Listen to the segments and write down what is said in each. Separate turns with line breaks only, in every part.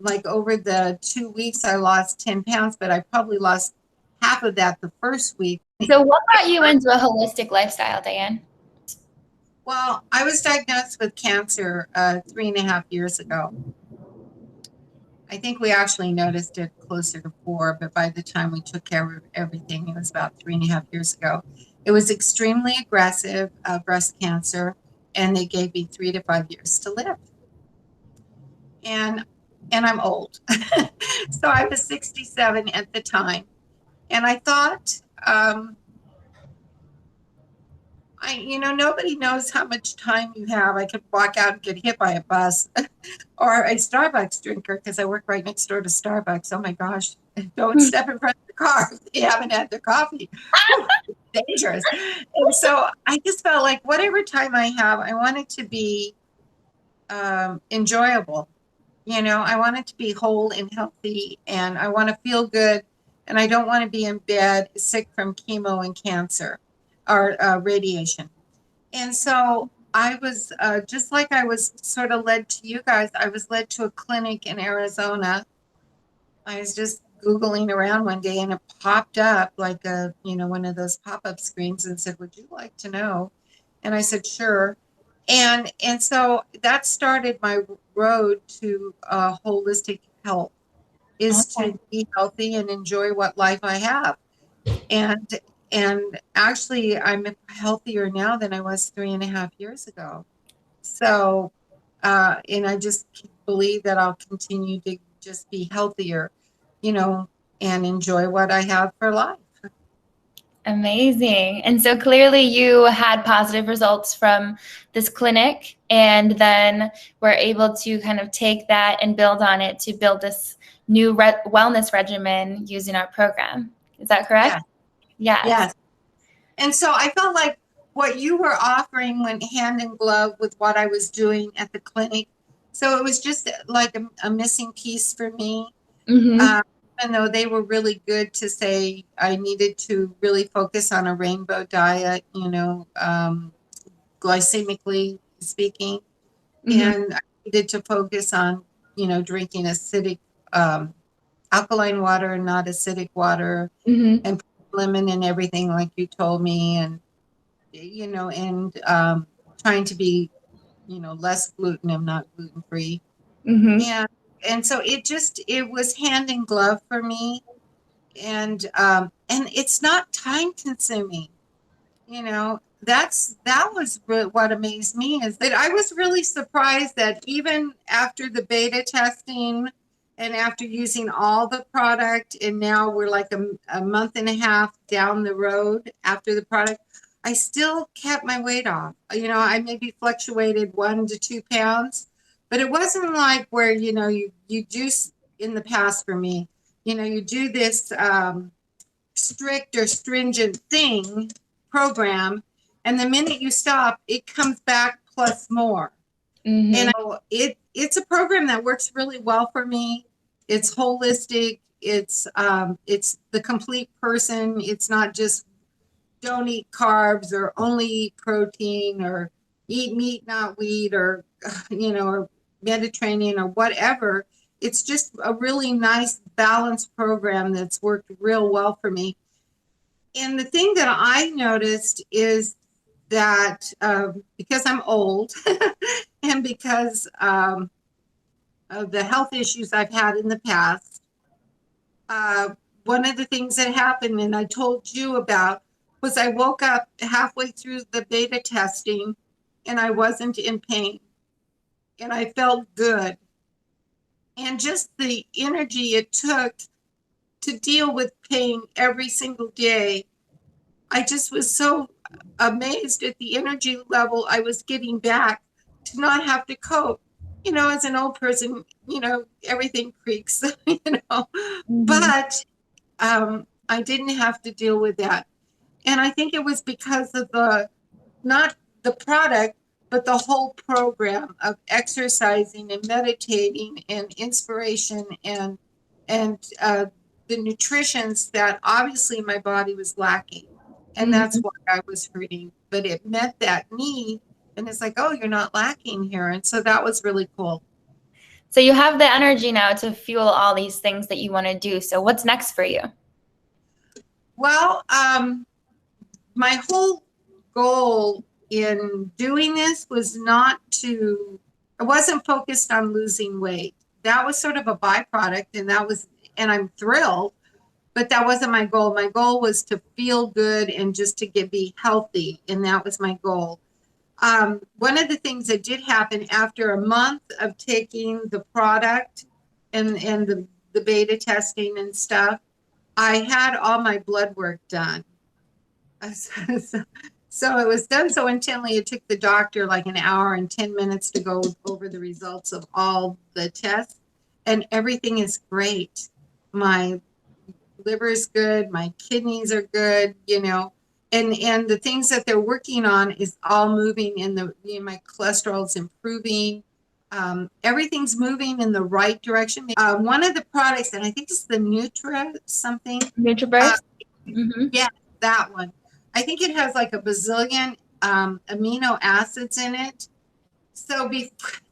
like over the 2 weeks, I lost 10 pounds, but I probably lost half of that the first week.
So what got you into a holistic lifestyle, Diane?
Well, I was diagnosed with cancer 3.5 years ago. I think we actually noticed it closer to 4, but by the time we took care of everything, it was about 3.5 years ago. It was extremely aggressive breast cancer, and they gave me 3 to 5 years to live. And I'm old. So I was 67 at the time. And I thought, nobody knows how much time you have. I could walk out and get hit by a bus or a Starbucks drinker because I work right next door to Starbucks. Oh my gosh, don't step in front of the car if they haven't had their coffee. It's dangerous. And so I just felt like whatever time I have, I want it to be enjoyable. I want it to be whole and healthy, and I want to feel good, and I don't want to be in bed sick from chemo and cancer or radiation. And so I was just like I was sort of led to you guys. I was led to a clinic in Arizona. I was just Googling around one day, and it popped up like one of those pop-up screens and said, "Would you like to know?" And I said, "Sure." And so that started my road to holistic health, is to be healthy and enjoy what life I have. And actually, I'm healthier now than I was 3.5 years ago. So, and I just believe that I'll continue to just be healthier, and enjoy what I have for life.
Amazing. And so clearly you had positive results from this clinic, and then were able to kind of take that and build on it to build this new wellness regimen using our program. Is that correct?
Yes. Yes. And so I felt like what you were offering went hand in glove with what I was doing at the clinic. So it was just like a missing piece for me.
Mm-hmm.
Even though they were really good to say I needed to really focus on a rainbow diet, glycemically speaking,
Mm-hmm.
and I needed to focus on, drinking acidic alkaline water and not acidic water,
Mm-hmm.
and lemon and everything like you told me, and trying to be, less gluten. I'm not gluten free.
Mm-hmm.
And so it was hand in glove for me. And it's not time consuming. That was what amazed me, is that I was really surprised that even after the beta testing and after using all the product, and now we're like a month and a half down the road after the product, I still kept my weight off. I maybe fluctuated 1 to 2 pounds, but it wasn't like where, you do in the past for me, you do this strict or stringent program, and the minute you stop, it comes back plus more.
Mm-hmm.
And it's a program that works really well for me. It's holistic. It's the complete person. It's not just don't eat carbs or only eat protein or eat meat, not wheat, or or Mediterranean or whatever. It's just a really nice balanced program that's worked real well for me. And the thing that I noticed is that because I'm old and because of the health issues I've had in the past, one of the things that happened, and I told you about, was I woke up halfway through the beta testing and I wasn't in pain, and I felt good. And just the energy it took to deal with pain every single day, I just was so amazed at the energy level I was getting back to not have to cope. As an old person, everything creaks,
Mm-hmm.
but I didn't have to deal with that. And I think it was because of not the product, but the whole program of exercising and meditating and inspiration and the nutritions that obviously my body was lacking. And that's why I was hurting. But it met that need. And it's like, oh, you're not lacking here. And so that was really cool.
So you have the energy now to fuel all these things that you want to do. So what's next for you?
Well, my whole goal in doing this was I wasn't focused on losing weight. That was sort of a byproduct, and I'm thrilled, but that wasn't my goal. My goal was to feel good and just to be healthy, and that was my goal. One of the things that did happen after a month of taking the product and the beta testing and stuff, I had all my blood work done. So it was done so intently, it took the doctor like an hour and 10 minutes to go over the results of all the tests, and everything is great. My liver is good, my kidneys are good, and the things that they're working on is all moving my cholesterol is improving. Everything's moving in the right direction. One of the products, and I think it's the Nutra something.
NutriBurst? Mm-hmm.
Yeah, that one. I think it has like a bazillion amino acids in it. So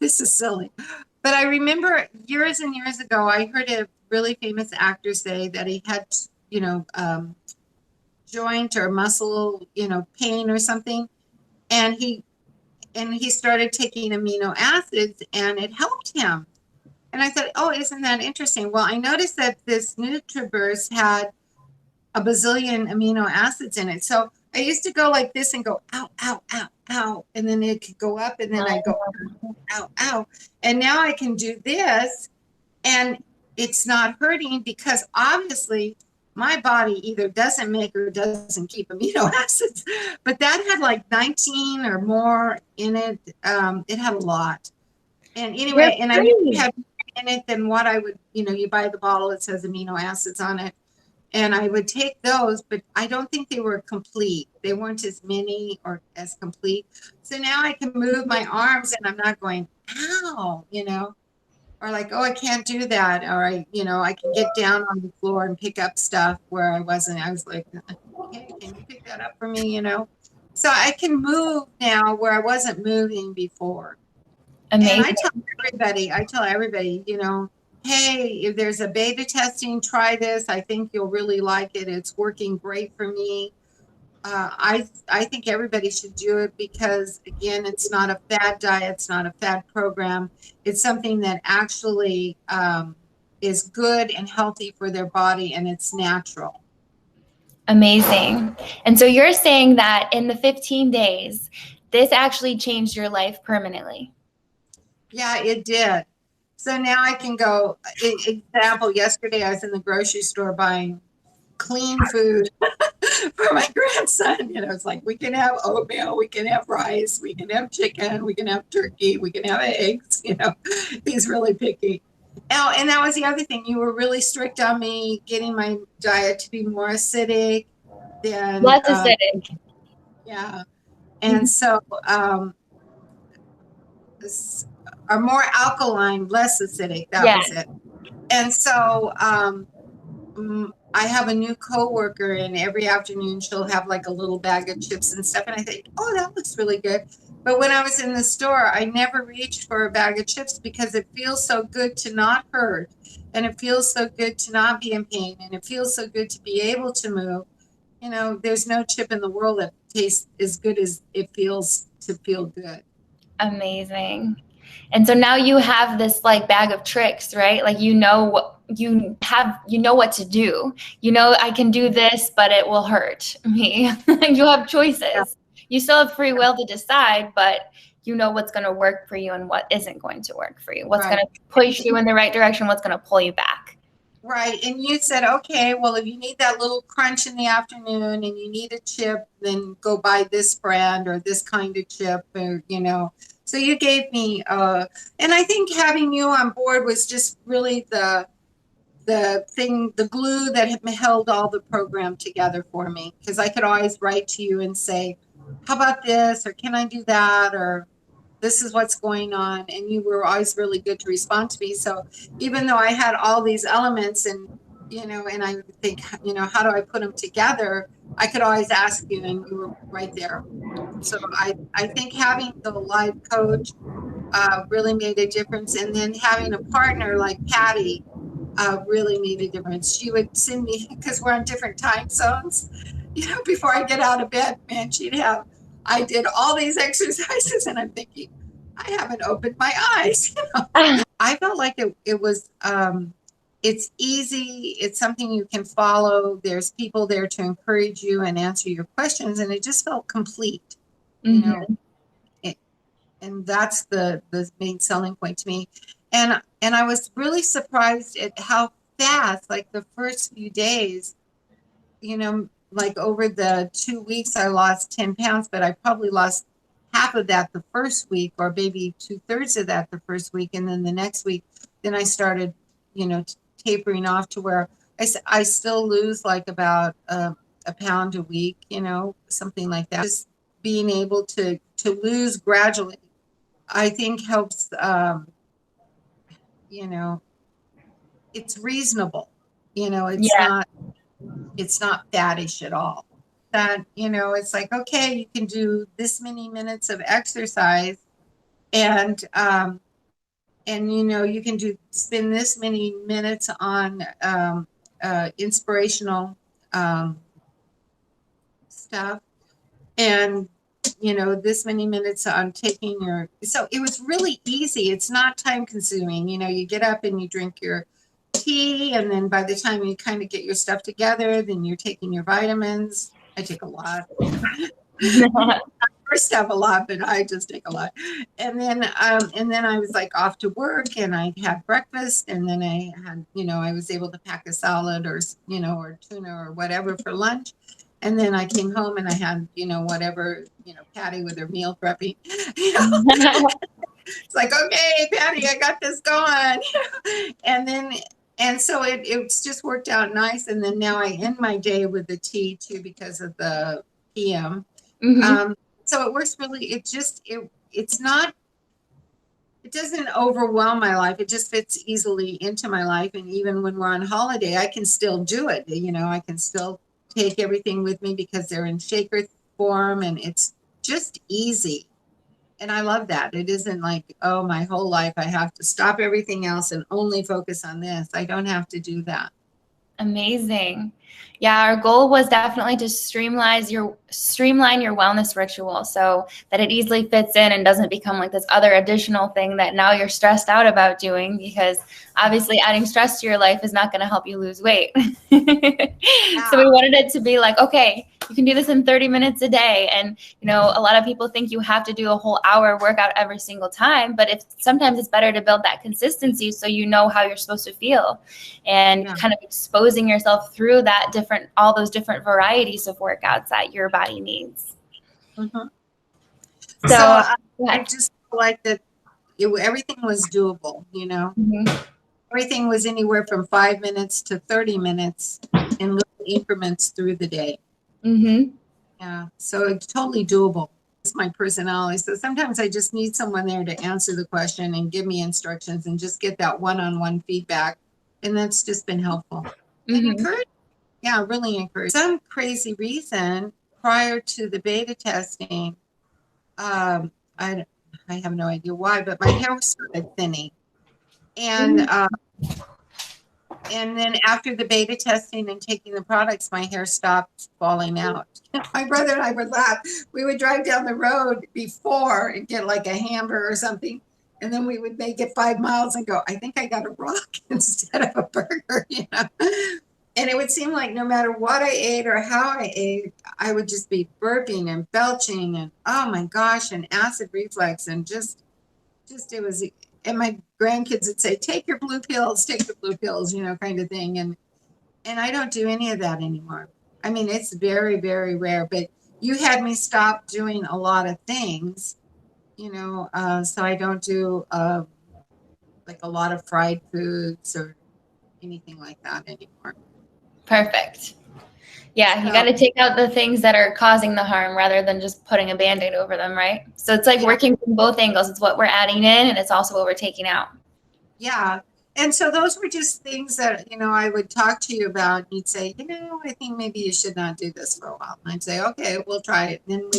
this is silly, but I remember years and years ago, I heard a really famous actor say that he had, joint or muscle, pain or something, and he started taking amino acids, and it helped him. And I thought, oh, isn't that interesting? Well, I noticed that this NutriBurst had a bazillion amino acids in it. So I used to go like this and go, ow, ow, ow, ow. And then it could go up, and then I go, ow, ow, ow. And now I can do this, and it's not hurting, because obviously my body either doesn't make or doesn't keep amino acids. But that had like 19 or more in it. It had a lot. And anyway, and I knew it had more in it than what I would, you buy the bottle, it says amino acids on it. And I would take those, but I don't think they were complete. They weren't as many or as complete. So now I can move my arms and I'm not going, ow, or like, oh, I can't do that. Or I can get down on the floor and pick up stuff where I wasn't. I was like, okay, can you pick that up for me, So I can move now where I wasn't moving before.
Amazing.
And I tell everybody, hey, if there's a beta testing, try this. I think you'll really like it. It's working great for me. I think everybody should do it because, again, it's not a fad diet. It's not a fad program. It's something that actually is good and healthy for their body, and it's natural.
Amazing. And so you're saying that in the 15 days, this actually changed your life permanently.
Yeah, it did. So now I can go, example, yesterday I was in the grocery store buying clean food for my grandson. It's like, we can have oatmeal, we can have rice, we can have chicken, we can have turkey, we can have eggs. He's really picky. Oh, and that was the other thing. You were really strict on me getting my diet to be more acidic than
less acidic.
Yeah. And so or more alkaline, less acidic. That was it. And so I have a new coworker, and every afternoon she'll have like a little bag of chips and stuff. And I think, oh, that looks really good. But when I was in the store, I never reached for a bag of chips because it feels so good to not hurt. And it feels so good to not be in pain. And it feels so good to be able to move. There's no chip in the world that tastes as good as it feels to feel good.
Amazing. And so now you have this like bag of tricks, right? Like, you know what to do. I can do this, but it will hurt me. You have choices. Yeah. You still have free will to decide, but you know what's going to work for you and what isn't going to work for you. What's going to push you in the right direction, what's going to pull you back.
Right. And you said, okay, well, if you need that little crunch in the afternoon and you need a chip, then go buy this brand or this kind of chip, or, So you gave me, and I think having you on board was just really the glue that held all the program together for me. Because I could always write to you and say, how about this? Or can I do that? Or this is what's going on. And you were always really good to respond to me. So even though I had all these elements and I would think, how do I put them together? I could always ask you, and you were right there. So I think having the live coach really made a difference. And then having a partner like Patty really made a difference. She would send me, because we're on different time zones, before I get out of bed, man, I did all these exercises and I'm thinking, I haven't opened my eyes. I felt like it was, it's easy. It's something you can follow. There's people there to encourage you and answer your questions. And it just felt complete, and that's the main selling point to me. And I was really surprised at how fast, like the first few days, like over the 2 weeks, I lost 10 pounds, but I probably lost half of that the first week, or maybe 2/3 of that the first week. And then the next week, then I started, tapering off to where I still lose like about a pound a week, something like that. Just being able to lose gradually, I think helps, it's reasonable, it's not faddish at all. That, it's like, okay, you can do this many minutes of exercise and you can spend this many minutes on inspirational stuff, and this many minutes on taking so it was really easy. It's not time consuming. You get up and you drink your tea, and then by the time you kind of get your stuff together, then you're taking your vitamins. I take a lot. First have a lot, but I just take a lot. And then I was like off to work, and I had breakfast, and then I had, I was able to pack a salad or tuna or whatever for lunch. And then I came home and I had, whatever, Patty with her meal prepping. It's like, okay, Patty, I got this going. And so it's just worked out nice. And then now I end my day with the tea too, because of the PM. So it works really, it doesn't overwhelm my life. It just fits easily into my life. And even when we're on holiday, I can still do it. I can still take everything with me because they're in shaker form, and it's just easy. And I love that. It isn't like, oh, my whole life I have to stop everything else and only focus on this. I don't have to do that.
Amazing. Yeah, our goal was definitely to streamline your wellness ritual so that it easily fits in and doesn't become like this other additional thing that now you're stressed out about doing, because obviously adding stress to your life is not going to help you lose weight. So we wanted it to be like, okay, you can do this in 30 minutes a day. And, a lot of people think you have to do a whole hour workout every single time, but sometimes it's better to build that consistency so you know how you're supposed to feel, and kind of exposing yourself through all those different varieties of workouts that your body needs. So
I just feel like that everything was doable, Everything was anywhere from 5 minutes to 30 minutes in little increments through the day. Yeah, so it's totally doable. It's my personality. So sometimes I just need someone there to answer the question and give me instructions and just get that one-on-one feedback. And that's just been helpful. And encouraging. Yeah, really encouraging. Some crazy reason, prior to the beta testing, I have no idea why, but my hair started thinning. And then after the beta testing and taking the products, my hair stopped falling out. My brother and I would laugh. We would drive down the road before and get like a hamburger or something. And then we would make it 5 miles and go, I think I got a rock instead of a burger, And it would seem like no matter what I ate or how I ate, I would just be burping and belching and, oh my gosh, and acid reflux, and just it was. And my grandkids would say, take your blue pills, kind of thing. And I don't do any of that anymore. I mean, it's very, very rare, but you had me stop doing a lot of things, so I don't do like a lot of fried foods or anything like that anymore.
Perfect. Yeah, you got to take out the things that are causing the harm rather than just putting a Band-Aid over them, right? So it's like working from both angles. It's what we're adding in, and it's also what we're taking out. Yeah.
And so those were just things that, I would talk to you about. You'd say, I think maybe you should not do this for a while. And I'd say, okay, we'll try it. And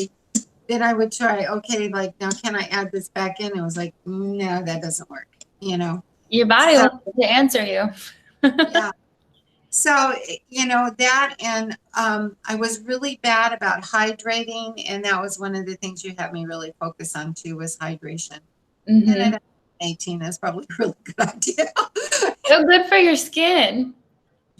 then I would try, okay, like, now can I add this back in? It was like, no, that doesn't work, you know?
Your body
So,
will to answer you.
yeah. So, you know, that, and I was really bad about hydrating, and that was one of the things you had me really focus on too, was hydration. And
Mm-hmm.
at 18, that's probably a really good idea.
So good for your skin.